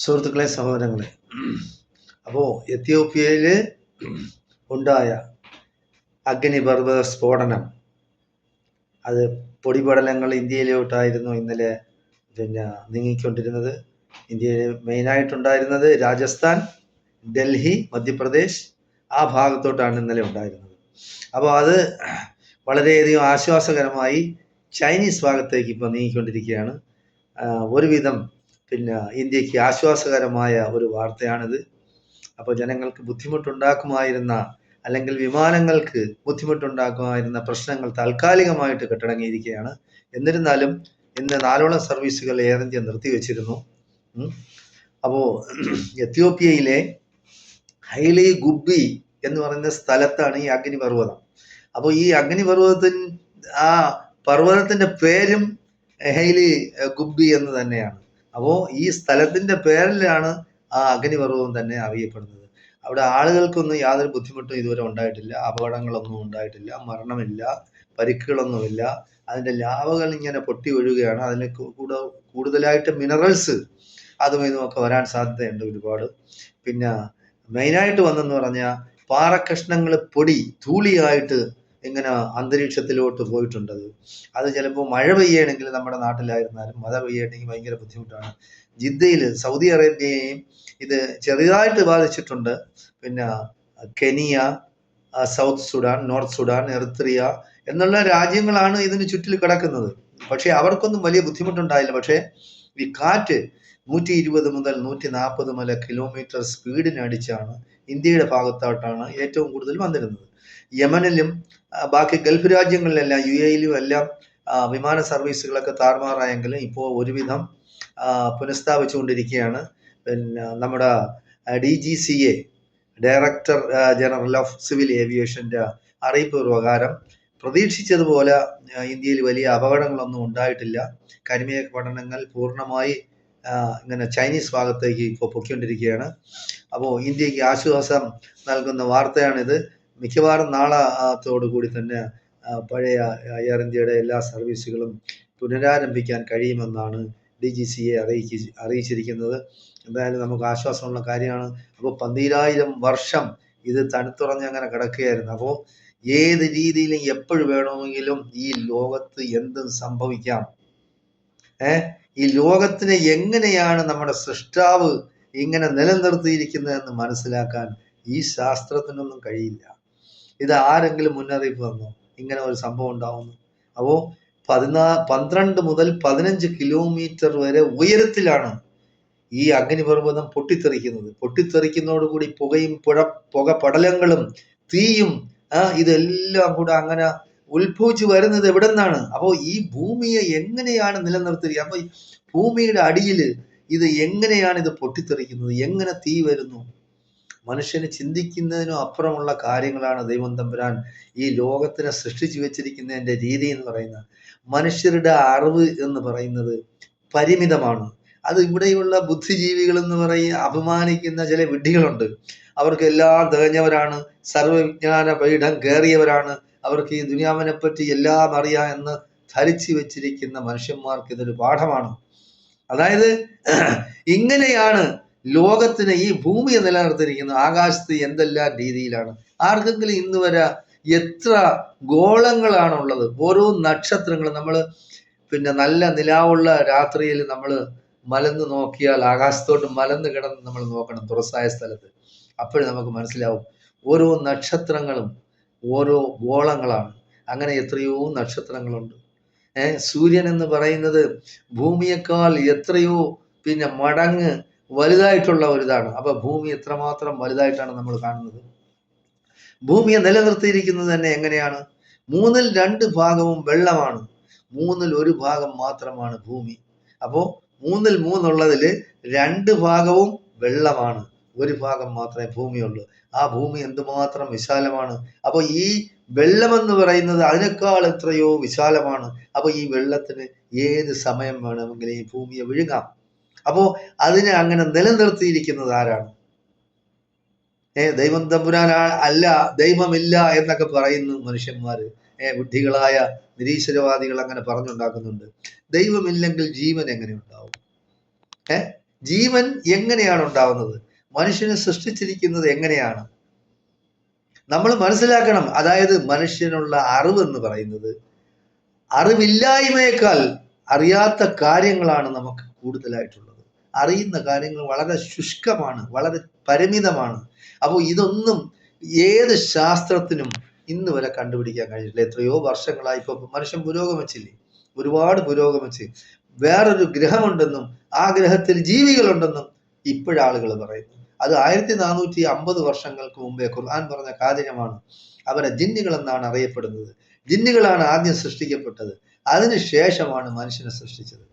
സുഹൃത്തുക്കളെ, സഹോദരങ്ങളെ, അപ്പോൾ എത്യോപ്യയിൽ ഉണ്ടായ അഗ്നിപർവ്വത സ്ഫോടനം, അത് പൊടിപടലങ്ങൾ ഇന്ത്യയിലോട്ടായിരുന്നു ഇന്നലെ നീങ്ങിക്കൊണ്ടിരുന്നത്. ഇന്ത്യയിൽ മെയിനായിട്ടുണ്ടായിരുന്നത് രാജസ്ഥാൻ, ഡൽഹി, മധ്യപ്രദേശ്, ആ ഭാഗത്തോട്ടാണ് ഇന്നലെ ഉണ്ടായിരുന്നത്. അപ്പോൾ അത് വളരെയധികം ആശ്വാസകരമായി ചൈനീസ് ഭാഗത്തേക്ക് ഇപ്പോൾ നീങ്ങിക്കൊണ്ടിരിക്കുകയാണ്. ഒരുവിധം ഇന്ത്യക്ക് ആശ്വാസകരമായ ഒരു വാർത്തയാണിത്. അപ്പോൾ ജനങ്ങൾക്ക് ബുദ്ധിമുട്ടുണ്ടാക്കുമായിരുന്ന, അല്ലെങ്കിൽ വിമാനങ്ങൾക്ക് ബുദ്ധിമുട്ടുണ്ടാക്കുമായിരുന്ന പ്രശ്നങ്ങൾ താൽക്കാലികമായിട്ട് കെട്ടടങ്ങിയിരിക്കുകയാണ്. എന്നിരുന്നാലും ഇന്ന് 4ഓളം സർവീസുകൾ എയർ ഇന്ത്യ നിർത്തിവെച്ചിരുന്നു. അപ്പോൾ എത്യോപ്യയിലെ ഹൈലി ഗുബ്ബി എന്ന് പറയുന്ന സ്ഥലത്താണ് ഈ അഗ്നിപർവ്വതം. അപ്പോൾ ഈ അഗ്നിപർവ്വതത്തിന്, ആ പർവ്വതത്തിന്റെ പേരും ഹൈലി ഗുബ്ബി എന്ന് തന്നെയാണ്. അപ്പോൾ ഈ സ്ഥലത്തിന്റെ പേരിലാണ് ആ അഗ്നിപർവ്വതം തന്നെ അറിയപ്പെടുന്നത്. അവിടെ ആളുകൾക്കൊന്നും യാതൊരു ബുദ്ധിമുട്ടും ഇതുവരെ ഉണ്ടായിട്ടില്ല, അപകടങ്ങളൊന്നും ഉണ്ടായിട്ടില്ല, മരണമില്ല, പരിക്കുകളൊന്നുമില്ല. അതിന്റെ ലാവകൾ ഇങ്ങനെ പൊട്ടി ഒഴുകുകയാണ്. അതിന് കൂടുതലായിട്ട് മിനറൽസ് അതും ഇതുമൊക്കെ വരാൻ സാധ്യതയുണ്ട് ഒരുപാട്. പിന്നെ മെയിനായിട്ട് വന്നെന്ന് പറഞ്ഞാൽ പാറക്കഷ്ണങ്ങൾ പൊടി ധൂളിയായിട്ട് ഇങ്ങനെ അന്തരീക്ഷത്തിലോട്ട് പോയിട്ടുണ്ട്. അത് ചിലപ്പോൾ മഴ പെയ്യണമെങ്കിൽ നമ്മുടെ നാട്ടിലായിരുന്നാലും മഴ പെയ്യണമെങ്കിൽ ഭയങ്കര ബുദ്ധിമുട്ടാണ്. ജിദ്ദയിൽ, സൗദി അറേബ്യയെയും ഇത് ചെറുതായിട്ട് ബാധിച്ചിട്ടുണ്ട്. പിന്നെ Kenya, south Sudan, north Sudan, Eritrea എന്നുള്ള രാജ്യങ്ങളാണ് ഇതിന് ചുറ്റിൽ കിടക്കുന്നത്. പക്ഷെ അവർക്കൊന്നും വലിയ ബുദ്ധിമുട്ടുണ്ടായില്ല. പക്ഷേ ഈ കാറ്റ് 120 മുതൽ 140 കിലോമീറ്റർ സ്പീഡിനടിച്ചാണ് ഇന്ത്യയുടെ ഭാഗത്തോട്ടാണ് ഏറ്റവും കൂടുതൽ വന്നിരുന്നത്. യമനിലും ബാക്കി ഗൾഫ് രാജ്യങ്ങളിലെല്ലാം, UAE-യിലും എല്ലാം വിമാന സർവീസുകളൊക്കെ താറുമാറായെങ്കിലും ഇപ്പോൾ ഒരുവിധം പുനഃസ്ഥാപിച്ചുകൊണ്ടിരിക്കുകയാണ്. പിന്നെ നമ്മുടെ DGCA, director general of civil ഏവിയേഷൻ്റെ അറിയിപ്പ് പ്രകാരം പ്രതീക്ഷിച്ചതുപോലെ ഇന്ത്യയിൽ വലിയ അപകടങ്ങളൊന്നും ഉണ്ടായിട്ടില്ല. കരിമേഘ പഠനങ്ങൾ പൂർണ്ണമായി ഇങ്ങനെ ചൈനീസ് ഭാഗത്തേക്ക് ഇപ്പോൾ പൊയ്ക്കൊണ്ടിരിക്കുകയാണ്. അപ്പോൾ ഇന്ത്യക്ക് ആശ്വാസം നൽകുന്ന വാർത്തയാണിത്. മിക്കവാറും നാളത്തോടു കൂടി തന്നെ പഴയ എയർ ഇന്ത്യയുടെ എല്ലാ സർവീസുകളും പുനരാരംഭിക്കാൻ കഴിയുമെന്നാണ് DGCA അറിയിച്ചിരിക്കുന്നത്. എന്തായാലും നമുക്ക് ആശ്വാസമുള്ള കാര്യമാണ്. അപ്പോൾ 12,000 വർഷം ഇത് തണുത്തുറഞ്ഞ് അങ്ങനെ കിടക്കുകയായിരുന്നു. അപ്പോൾ ഏത് രീതിയിലും എപ്പോഴും വേണമെങ്കിലും ഈ ലോകത്ത് എന്തും സംഭവിക്കാം. ഈ ലോകത്തിനെ എങ്ങനെയാണ് നമ്മുടെ സൃഷ്ടാവ് ഇങ്ങനെ നിലനിർത്തിയിരിക്കുന്നതെന്ന് മനസ്സിലാക്കാൻ ഈ ശാസ്ത്രത്തിനൊന്നും കഴിയില്ല. ഇത് ആരെങ്കിലും മുന്നറിയിപ്പ് തന്നോ ഇങ്ങനെ ഒരു സംഭവം ഉണ്ടാവുന്നു? അപ്പോൾ 12 മുതൽ 15 കിലോമീറ്റർ വരെ ഉയരത്തിലാണ് ഈ അഗ്നിപർവ്വതം പൊട്ടിത്തെറിക്കുന്നത്. പൊട്ടിത്തെറിക്കുന്നതോടുകൂടി പുകയും പുക പടലങ്ങളും തീയും ഇതെല്ലാം കൂടെ അങ്ങനെ ഉത്ഭവിച്ചു വരുന്നത് എവിടെ നിന്നാണ്? അപ്പോൾ ഈ ഭൂമിയെ എങ്ങനെയാണ് നിലനിർത്തുക? അപ്പോൾ ഭൂമിയുടെ അടിയിൽ ഇത് എങ്ങനെയാണ് ഇത് പൊട്ടിത്തെറിക്കുന്നത്? എങ്ങനെ തീ വരുന്നു? മനുഷ്യന് ചിന്തിക്കുന്നതിനും അപ്പുറമുള്ള കാര്യങ്ങളാണ് ദൈവം തമ്പുരാൻ ഈ ലോകത്തിനെ സൃഷ്ടിച്ചു വെച്ചിരിക്കുന്നതിൻ്റെ രീതി എന്ന് പറയുന്നത്. മനുഷ്യരുടെ അറിവ് എന്ന് പറയുന്നത് പരിമിതമാണ്. അത് ഇവിടെയുള്ള ബുദ്ധിജീവികൾ എന്ന് അപമാനിക്കുന്ന ചില വിഡ്ഢികളുണ്ട്. അവർക്ക് എല്ലാം തികഞ്ഞവരാണ്, സർവവിജ്ഞാന പീഠം കയറിയവരാണ്, അവർക്ക് ഈ ദുനിയാവിനെ പറ്റി എല്ലാം അറിയാം എന്ന് ധരിച്ചു വെച്ചിരിക്കുന്ന മനുഷ്യന്മാർക്ക് ഇതൊരു പാഠമാണ്. അതായത് ഇങ്ങനെയാണ് ലോകത്തിന്, ഈ ഭൂമിയെ നിലനിർത്തിയിരിക്കുന്നത്. ആകാശത്ത് എന്തെല്ലാം രീതിയിലാണ്. ആർക്കെങ്കിലും ഇന്ന് വരെ എത്ര ഗോളങ്ങളാണുള്ളത്? ഓരോ നക്ഷത്രങ്ങൾ നമ്മൾ നല്ല നിലാവുള്ള രാത്രിയിൽ നമ്മൾ മലന്ന് നോക്കിയാൽ, ആകാശത്തോട്ട് മലന്ന് കിടന്ന് നമ്മൾ നോക്കണം തുറസായ സ്ഥലത്ത്. അപ്പോഴും നമുക്ക് മനസ്സിലാവും ഓരോ നക്ഷത്രങ്ങളും ഓരോ ഗോളങ്ങളാണ്. അങ്ങനെ എത്രയോ നക്ഷത്രങ്ങളുണ്ട്. സൂര്യൻ എന്ന് പറയുന്നത് ഭൂമിയേക്കാൾ എത്രയോ മടങ്ങ് വലുതായിട്ടുള്ള ഒരിതാണ്. അപ്പൊ ഭൂമി എത്രമാത്രം വലുതായിട്ടാണ് നമ്മൾ കാണുന്നത്. ഭൂമിയെ നിലനിർത്തിയിരിക്കുന്നത് തന്നെ എങ്ങനെയാണ്? 2/3 ഭാഗവും വെള്ളമാണ്, 1/3 ഭാഗം മാത്രമാണ് ഭൂമി. അപ്പോൾ 3/3 ഉള്ളതിൽ 2 ഭാഗവും വെള്ളമാണ്, 1 ഭാഗം മാത്രമേ ഭൂമിയുള്ളൂ. ആ ഭൂമി എന്തുമാത്രം വിശാലമാണ്! അപ്പോൾ ഈ വെള്ളമെന്ന് പറയുന്നത് അതിനേക്കാൾ എത്രയോ വിശാലമാണ്. അപ്പോൾ ഈ വെള്ളത്തിന് ഏത് സമയം വേണമെങ്കിലും ഈ ഭൂമിയെ വിഴുങ്ങാം. അപ്പോൾ അതിനെ അങ്ങനെ നിലനിർത്തിയിരിക്കുന്നത് ആരാണ്? ദൈവം തമ്പുരാൻ അല്ല, ദൈവമില്ല എന്നൊക്കെ പറയുന്നു മനുഷ്യന്മാര്. ബുദ്ധികളായ നിരീശ്വരവാദികൾ അങ്ങനെ പറഞ്ഞുണ്ടാക്കുന്നുണ്ട്. ദൈവമില്ലെങ്കിൽ ജീവൻ എങ്ങനെ ഉണ്ടാവും? ജീവൻ എങ്ങനെയാണ് ഉണ്ടാവുന്നത്, മനുഷ്യനെ സൃഷ്ടിച്ചിരിക്കുന്നത് എങ്ങനെയാണ് നമ്മൾ മനസ്സിലാക്കണം. അതായത് മനുഷ്യനുള്ള അറിവ് എന്ന് പറയുന്നത് അറിവില്ലായ്മയേക്കാൾ അറിയാത്ത കാര്യങ്ങളാണ് നമുക്ക് കൂടുതലായിട്ടുള്ളത്. അറിയുന്ന കാര്യങ്ങൾ വളരെ ശുഷ്കമാണ്, വളരെ പരിമിതമാണ്. അപ്പോൾ ഇതൊന്നും ഏത് ശാസ്ത്രത്തിനും ഇന്ന് വരെ കണ്ടുപിടിക്കാൻ കഴിഞ്ഞിട്ടില്ല. എത്രയോ വർഷങ്ങളായി ഇപ്പൊ മനുഷ്യൻ പുരോഗമിച്ചില്ലേ, ഒരുപാട് പുരോഗമിച്ച് വേറൊരു ഗ്രഹമുണ്ടെന്നും ആ ഗ്രഹത്തിൽ ജീവികളുണ്ടെന്നും ഇപ്പോഴാളുകൾ പറയുന്നു. അത് 1450 വർഷങ്ങൾക്ക് മുമ്പേ ഖുർആൻ പറഞ്ഞ കാര്യമാണ്. അവരെ ജിന്നുകൾ എന്നാണ് അറിയപ്പെടുന്നത്. ജിന്നുകളാണ് ആദ്യം സൃഷ്ടിക്കപ്പെട്ടത്, അതിനുശേഷമാണ് മനുഷ്യനെ സൃഷ്ടിച്ചത്.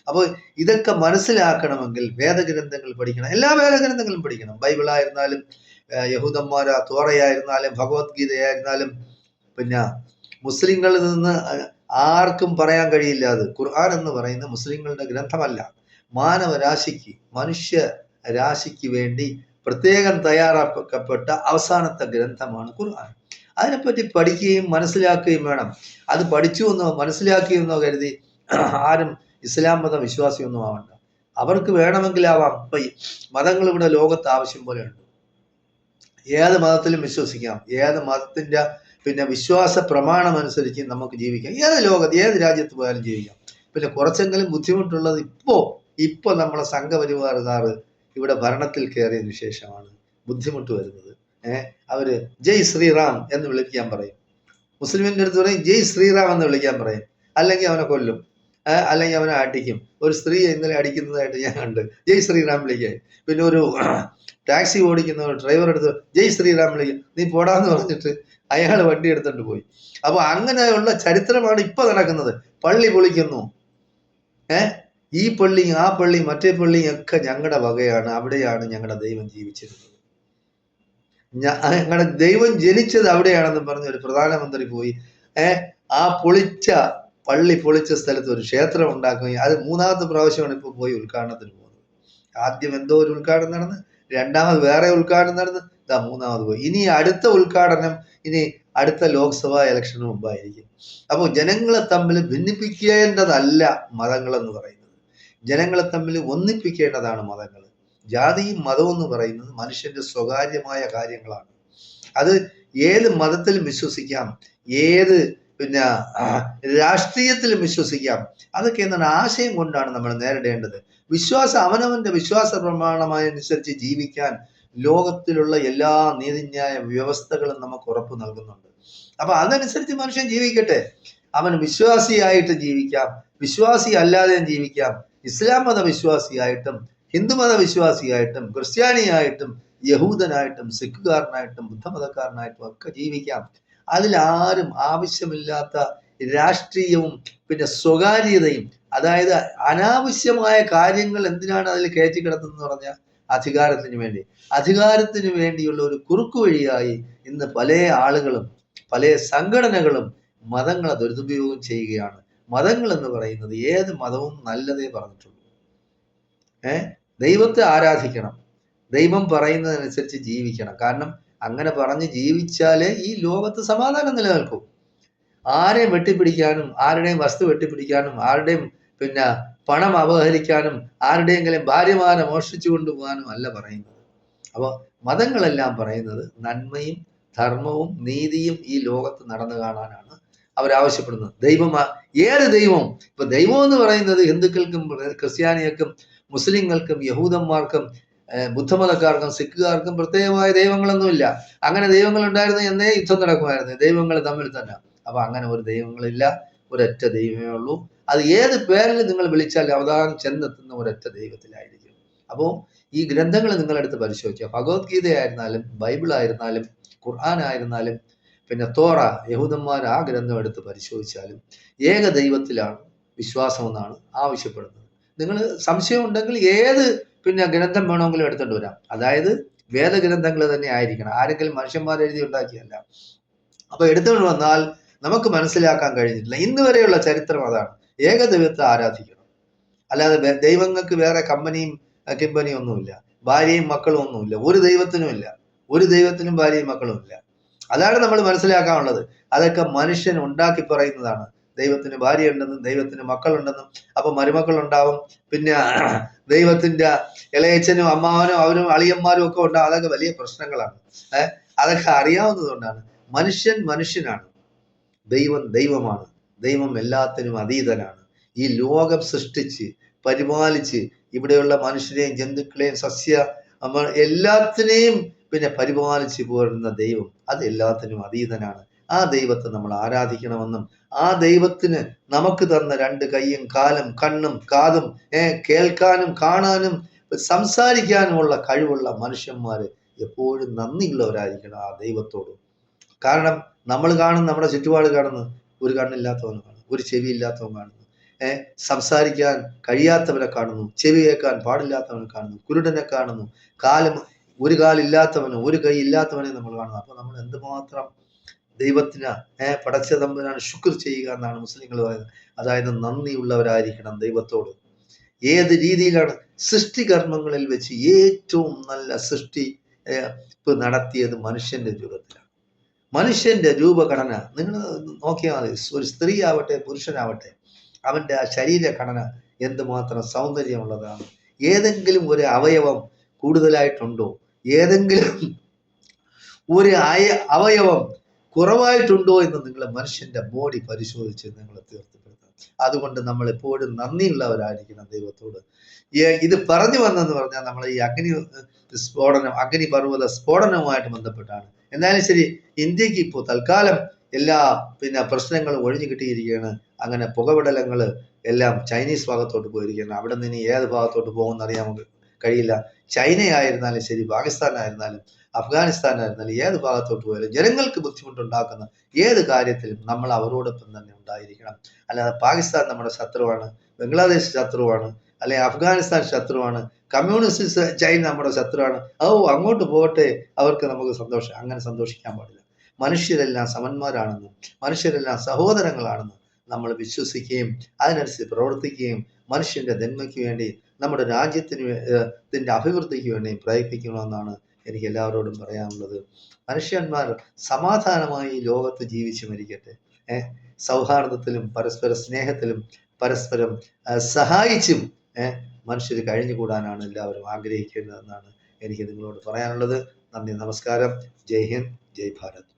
അപ്പോൾ ഇതൊക്കെ മനസ്സിലാക്കണമെങ്കിൽ വേദഗ്രന്ഥങ്ങൾ പഠിക്കണം, എല്ലാ വേദഗ്രന്ഥങ്ങളും പഠിക്കണം. ബൈബിളായിരുന്നാലും യഹൂദന്മാരാ തോറയായിരുന്നാലും ഭഗവത്ഗീതയായിരുന്നാലും പിന്നെ മുസ്ലിങ്ങളിൽ നിന്ന് ആർക്കും പറയാൻ കഴിയില്ല. അത് ഖുർആൻ എന്ന് പറയുന്ന മുസ്ലിങ്ങളുടെ ഗ്രന്ഥമല്ല, മാനവരാശിക്ക്, മനുഷ്യ രാശിക്ക് വേണ്ടി പ്രത്യേകം തയ്യാറാക്കപ്പെട്ട അവസാനത്തെ ഗ്രന്ഥമാണ് ഖുർആൻ. അതിനെപ്പറ്റി പഠിക്കുകയും മനസ്സിലാക്കുകയും വേണം. അത് പഠിച്ചു എന്നോ മനസ്സിലാക്കിയെന്നോ കരുതി ആരും ഇസ്ലാം മത വിശ്വാസിയൊന്നും ആവണ്ട. അവർക്ക് വേണമെങ്കിലാവാം. ഇപ്പൊ മതങ്ങൾ ഇവിടെ ലോകത്ത് ആവശ്യം പോലെ ഉണ്ട്. ഏത് മതത്തിലും വിശ്വസിക്കാം, ഏത് മതത്തിന്റെ പിന്നെ വിശ്വാസ പ്രമാണം അനുസരിച്ച് നമുക്ക് ജീവിക്കാം. ഏത് ലോകത്ത് ഏത് രാജ്യത്ത് പോയാലും ജീവിക്കാം. പിന്നെ കുറച്ചെങ്കിലും ബുദ്ധിമുട്ടുള്ളത് ഇപ്പൊ നമ്മളെ സംഘപരിവാറുകാർ ഇവിടെ ഭരണത്തിൽ കയറിയതിനു ശേഷമാണ് ബുദ്ധിമുട്ട് വരുന്നത്. അവര് ജയ് ശ്രീറാം എന്ന് വിളിക്കാൻ പറയും. മുസ്ലിമിന്റെ അടുത്ത് പറയും ജയ് ശ്രീറാം എന്ന് വിളിക്കാൻ പറയും, അല്ലെങ്കിൽ അവനെ കൊല്ലും, അല്ലെങ്കിൽ അവനെ അടിക്കും. ഒരു സ്ത്രീ ഇന്നലെ അടിക്കുന്നതായിട്ട് ഞാൻ കണ്ട്. ജയ് ശ്രീറാം വിളിക്കാൻ. പിന്നെ ഒരു ടാക്സി ഓടിക്കുന്ന ഒരു ഡ്രൈവർ എടുത്ത് ജയ് ശ്രീറാം വിളിക്കും, നീ പോടാന്ന് പറഞ്ഞിട്ട് അയാൾ വണ്ടി എടുത്തിട്ട് പോയി. അപ്പൊ അങ്ങനെയുള്ള ചരിത്രമാണ് ഇപ്പൊ നടക്കുന്നത്. പള്ളി പൊളിക്കുന്നു, ഈ പള്ളിയും ആ പള്ളിയും മറ്റേ പള്ളിയും ഒക്കെ ഞങ്ങളുടെ വകയാണ്, അവിടെയാണ് ഞങ്ങളുടെ ദൈവം ജീവിച്ചിരുന്നത്, ഞങ്ങളുടെ ദൈവം ജനിച്ചത് അവിടെയാണെന്ന് പറഞ്ഞ ഒരു പ്രധാനമന്ത്രി പോയി ആ പള്ളി പൊളിച്ച സ്ഥലത്ത് ഒരു ക്ഷേത്രം ഉണ്ടാക്കുകയും അത് 3ാമത്തെ പ്രാവശ്യമാണ് ഇപ്പൊ പോയി ഉദ്ഘാടനത്തിന് പോകുന്നത്. ആദ്യം എന്തോ ഒരു ഉദ്ഘാടനം നടന്ന്, രണ്ടാമത് വേറെ ഉദ്ഘാടനം നടന്ന്, 3ാമത് പോയി. ഇനി അടുത്ത ഉദ്ഘാടനം ഇനി അടുത്ത ലോക്സഭാ ഇലക്ഷന് മുമ്പായിരിക്കും. അപ്പോൾ ജനങ്ങളെ തമ്മിൽ ഭിന്നിപ്പിക്കേണ്ടതല്ല മതങ്ങൾ എന്ന് പറയുന്നത്, ജനങ്ങളെ തമ്മിൽ ഒന്നിപ്പിക്കേണ്ടതാണ് മതങ്ങൾ. ജാതിയും മതവും എന്ന് പറയുന്നത് മനുഷ്യന്റെ സ്വകാര്യമായ കാര്യങ്ങളാണ്. അത് ഏത് മതത്തിലും വിശ്വസിക്കാം, ഏത് പിന്നെ രാഷ്ട്രീയത്തിലും വിശ്വസിക്കാം. അതൊക്കെ എന്താണ് ആശയം കൊണ്ടാണ് നമ്മൾ നേരിടേണ്ടത്. അവനവന്റെ വിശ്വാസ പ്രമാണമനുസരിച്ച് ജീവിക്കാൻ ലോകത്തിലുള്ള എല്ലാ നീതിന്യായ വ്യവസ്ഥകളും നമുക്ക് ഉറപ്പ് നൽകുന്നുണ്ട്. അപ്പൊ അതനുസരിച്ച് മനുഷ്യൻ ജീവിക്കട്ടെ. അവൻ വിശ്വാസിയായിട്ട് ജീവിക്കാം, വിശ്വാസി അല്ലാതെയും ജീവിക്കാം. ഇസ്ലാം മത വിശ്വാസിയായിട്ടും ഹിന്ദുമത വിശ്വാസിയായിട്ടും ക്രിസ്ത്യാനിയായിട്ടും യഹൂദനായിട്ടും സിഖുകാരനായിട്ടും ബുദ്ധമതക്കാരനായിട്ടും ഒക്കെ ജീവിക്കാം. അതിലാരും ആവശ്യമില്ലാത്ത രാഷ്ട്രീയവും പിന്നെ സ്വകാര്യതയും, അതായത് അനാവശ്യമായ കാര്യങ്ങൾ എന്തിനാണ് അതിൽ കയറ്റി കിടത്തുന്നത് പറഞ്ഞാൽ അധികാരത്തിന് വേണ്ടിയുള്ള ഒരു കുറുക്കു വഴിയായി ഇന്ന് പല ആളുകളും പല സംഘടനകളും മതങ്ങളെ ദുരുപയോഗം ചെയ്യുകയാണ്. മതങ്ങൾ എന്ന് പറയുന്നത് ഏത് മതവും നല്ലതേ പറഞ്ഞിട്ടുള്ളൂ. ദൈവത്തെ ആരാധിക്കണം, ദൈവം പറയുന്നതനുസരിച്ച് ജീവിക്കണം. കാരണം അങ്ങനെ പറഞ്ഞ് ജീവിച്ചാലേ ഈ ലോകത്ത് സമാധാനം നിലനിൽക്കും. ആരെയും വെട്ടിപ്പിടിക്കാനും ആരുടെയും വസ്തു വെട്ടിപ്പിടിക്കാനും ആരുടെയും പിന്നെ പണം അപഹരിക്കാനും ആരുടെയെങ്കിലും ഭാര്യമാരെ മോഷ്ടിച്ചു കൊണ്ടുപോകാനും അല്ല പറയുന്നത്. അപ്പോൾ മതങ്ങളെല്ലാം പറയുന്നത് നന്മയും ധർമ്മവും നീതിയും ഈ ലോകത്ത് നടന്നു കാണാനാണ് അവരാവശ്യപ്പെടുന്നത്. ഏത് ദൈവം? ഇപ്പൊ ദൈവം എന്ന് പറയുന്നത് ഹിന്ദുക്കൾക്കും ക്രിസ്ത്യാനികൾക്കും മുസ്ലിങ്ങൾക്കും യഹൂദന്മാർക്കും ബുദ്ധമതക്കാർക്കും സിഖുകാർക്കും പ്രത്യേകമായ ദൈവങ്ങളൊന്നുമില്ല. അങ്ങനെ ദൈവങ്ങൾ ഉണ്ടായിരുന്നു എന്നേ യുദ്ധം നടക്കുമായിരുന്നു, ദൈവങ്ങൾ തമ്മിൽ തന്നെ. അപ്പൊ അങ്ങനെ ഒരു ദൈവങ്ങളില്ല, ഒരൊറ്റ ദൈവമേ ഉള്ളൂ. അത് ഏത് പേരിൽ നിങ്ങൾ വിളിച്ചാൽ അവതാരം ചെന്നെത്തുന്ന ഒരൊറ്റ ദൈവത്തിലായിരിക്കും. അപ്പോൾ ഈ ഗ്രന്ഥങ്ങൾ നിങ്ങളെടുത്ത് പരിശോധിക്കുക. ഭഗവത്ഗീതയായിരുന്നാലും ബൈബിളായിരുന്നാലും ഖുർആൻ ആയിരുന്നാലും പിന്നെ തോറ, യഹൂദന്മാർ ആ ഗ്രന്ഥം എടുത്ത് പരിശോധിച്ചാലും ഏക ദൈവത്തിലാണ് വിശ്വാസമെന്നാണ് ആവശ്യപ്പെടുന്നത്. നിങ്ങൾ സംശയം ഉണ്ടെങ്കിൽ ഏത് പിന്നെ ഗ്രന്ഥം വേണമെങ്കിലും എടുത്തുകൊണ്ട് വരാം. അതായത് വേദഗ്രന്ഥങ്ങൾ തന്നെ ആയിരിക്കണം, ആരെങ്കിലും മനുഷ്യന്മാർ എഴുതി ഉണ്ടാക്കിയല്ല. അപ്പൊ എടുത്തുകൊണ്ട് വന്നാൽ നമുക്ക് മനസ്സിലാക്കാൻ കഴിഞ്ഞിട്ടില്ല. ഇന്ന് വരെയുള്ള ചരിത്രം അതാണ്, ഏക ദൈവത്തെ ആരാധിക്കണം. അല്ലാതെ ദൈവങ്ങൾക്ക് വേറെ കമ്പനിയും കിമ്പനിയും ഒന്നുമില്ല, ഭാര്യയും മക്കളും ഒന്നുമില്ല, ഒരു ദൈവത്തിനും ഭാര്യയും മക്കളും ഇല്ല. അതാണ് നമ്മൾ മനസ്സിലാക്കാനുള്ളത്. അതൊക്കെ മനുഷ്യൻ ഉണ്ടാക്കി പറയുന്നതാണ്. ദൈവത്തിന് ഭാര്യയുണ്ടെന്നും ദൈവത്തിന് മക്കളുണ്ടെന്നും, അപ്പൊ മരുമക്കളുണ്ടാവും, പിന്നെ ദൈവത്തിന്റെ ഇളയച്ചനും അമ്മാവനും അവരും അളിയന്മാരും ഒക്കെ ഉണ്ടാവും. അതൊക്കെ വലിയ പ്രശ്നങ്ങളാണ്. അതൊക്കെ അറിയാവുന്നതുകൊണ്ടാണ്. മനുഷ്യൻ മനുഷ്യനാണ്, ദൈവം ദൈവമാണ്, ദൈവം എല്ലാത്തിനും അതീതനാണ്. ഈ ലോകം സൃഷ്ടിച്ച് പരിപാലിച്ച് ഇവിടെയുള്ള മനുഷ്യരെയും ജന്തുക്കളെയും എല്ലാത്തിനെയും പിന്നെ പരിപാലിച്ച് പോരുന്ന ദൈവം അത് എല്ലാത്തിനും അതീതനാണ്. ആ ദൈവത്തെ നമ്മൾ ആരാധിക്കണമെന്നും ആ ദൈവത്തിന് നമുക്ക് തന്ന രണ്ട് കൈയും കാലും കണ്ണും കാതും കേൾക്കാനും കാണാനും സംസാരിക്കാനുമുള്ള കഴിവുള്ള മനുഷ്യന്മാര് എപ്പോഴും നന്ദിയുള്ളവരായിരിക്കണം ആ ദൈവത്തോട്. കാരണം നമ്മൾ കാണും, നമ്മുടെ ചുറ്റുപാട് കാണുന്നു, ഒരു കണ്ണില്ലാത്തവൻ കാണുന്നു, ഒരു ചെവി ഇല്ലാത്തവൻ കാണുന്നു, സംസാരിക്കാൻ കഴിയാത്തവനെ കാണുന്നു, ചെവി കേൾക്കാൻ പാടില്ലാത്തവനെ കാണുന്നു, കുരുടനെ കാണുന്നു, ഒരു കാലില്ലാത്തവന് ഒരു കൈ ഇല്ലാത്തവനെ നമ്മൾ കാണുന്നു. അപ്പൊ നമ്മൾ എന്തുമാത്രം ദൈവത്തിന് പടച്ച തമ്പുരാന് ശുക്ർ ചെയ്യുക എന്നാണ് മുസ്ലിങ്ങൾ പറയുന്നത്. അതായത് നന്ദിയുള്ളവരായിരിക്കണം ദൈവത്തോട്. ഏത് രീതിയിലാണ്? സൃഷ്ടികർമ്മങ്ങളിൽ വെച്ച് ഏറ്റവും നല്ല സൃഷ്ടി നടത്തിയത് മനുഷ്യന്റെ രൂപത്തിലാണ്. മനുഷ്യന്റെ രൂപഘടന നിങ്ങൾ നോക്കിയാൽ മതി. ഒരു സ്ത്രീ ആവട്ടെ പുരുഷനാവട്ടെ, അവന്റെ ആ ശരീരഘടന എന്തുമാത്രം സൗന്ദര്യമുള്ളതാണ്. ഏതെങ്കിലും ഒരു അവയവം കൂടുതലായിട്ടുണ്ടോ? ഏതെങ്കിലും ഒരു അവയവം കുറവായിട്ടുണ്ടോ എന്ന് നിങ്ങൾ മനുഷ്യന്റെ ബോഡി പരിശോധിച്ച് നിങ്ങൾ തീർച്ചപ്പെടുത്തണം. അതുകൊണ്ട് നമ്മൾ എപ്പോഴും നന്ദിയുള്ളവരായിരിക്കണം ദൈവത്തോട്. ഇത് പറഞ്ഞു വന്നെന്ന് പറഞ്ഞാൽ നമ്മൾ ഈ അഗ്നിപർവ്വത സ്ഫോടനവുമായിട്ട് ബന്ധപ്പെട്ടാണ്. എന്നാലും ശരി, ഇന്ത്യക്ക് ഇപ്പോൾ തൽക്കാലം എല്ലാ പ്രശ്നങ്ങളും ഒഴിഞ്ഞു കിട്ടിയിരിക്കുകയാണ്. അങ്ങനെ പുകവിടലങ്ങൾ എല്ലാം ചൈനീസ് ഭാഗത്തോട്ട് പോയിരിക്കുകയാണ്. അവിടെ നിന്ന് ഏത് ഭാഗത്തോട്ട് പോകുമെന്ന് അറിയാൻ കഴിയില്ല. ചൈനയായിരുന്നാലും ശരി, പാകിസ്ഥാനായിരുന്നാലും അഫ്ഗാനിസ്ഥാനായിരുന്നാലും ഏത് ഭാഗത്തോട്ട് പോയാലും ജനങ്ങൾക്ക് ബുദ്ധിമുട്ടുണ്ടാക്കുന്ന ഏത് കാര്യത്തിലും നമ്മൾ അവരോടൊപ്പം തന്നെ ഉണ്ടായിരിക്കണം. അല്ലാതെ പാകിസ്ഥാൻ നമ്മുടെ ശത്രുവാണ്, ബംഗ്ലാദേശ് ശത്രുവാണ്, അല്ലെ അഫ്ഗാനിസ്ഥാൻ ശത്രുവാണ്, കമ്മ്യൂണിസ്റ്റ് ചൈന നമ്മുടെ ശത്രുവാണ്, അങ്ങോട്ട് പോകട്ടെ, അവർക്ക് നമുക്ക് അങ്ങനെ സന്തോഷിക്കാൻ പാടില്ല. മനുഷ്യരെല്ലാം സമന്മാരാണെന്നും മനുഷ്യരെല്ലാം സഹോദരങ്ങളാണെന്നും നമ്മൾ വിശ്വസിക്കുകയും അതിനനുസരിച്ച് പ്രവർത്തിക്കുകയും മനുഷ്യന്റെ നന്മയ്ക്ക് വേണ്ടി നമ്മുടെ രാജ്യത്തിന്റെ അഭിവൃദ്ധിക്ക് വേണ്ടി പ്രയത്നിക്കണമെന്നാണ് എനിക്ക് എല്ലാവരോടും പറയാനുള്ളത്. മനുഷ്യന്മാർ സമാധാനമായി ലോകത്ത് ജീവിച്ചു മരിക്കട്ടെ. സൗഹാർദ്ദത്തിലും പരസ്പര സ്നേഹത്തിലും പരസ്പരം സഹായിച്ചും മനുഷ്യർ കഴിഞ്ഞുകൂടാനാണ് എല്ലാവരും ആഗ്രഹിക്കേണ്ടതെന്നാണ് എനിക്ക് നിങ്ങളോട് പറയാനുള്ളത്. നന്ദി, നമസ്കാരം. ജയ് ഹിന്ദ്, ജയ് ഭാരത്.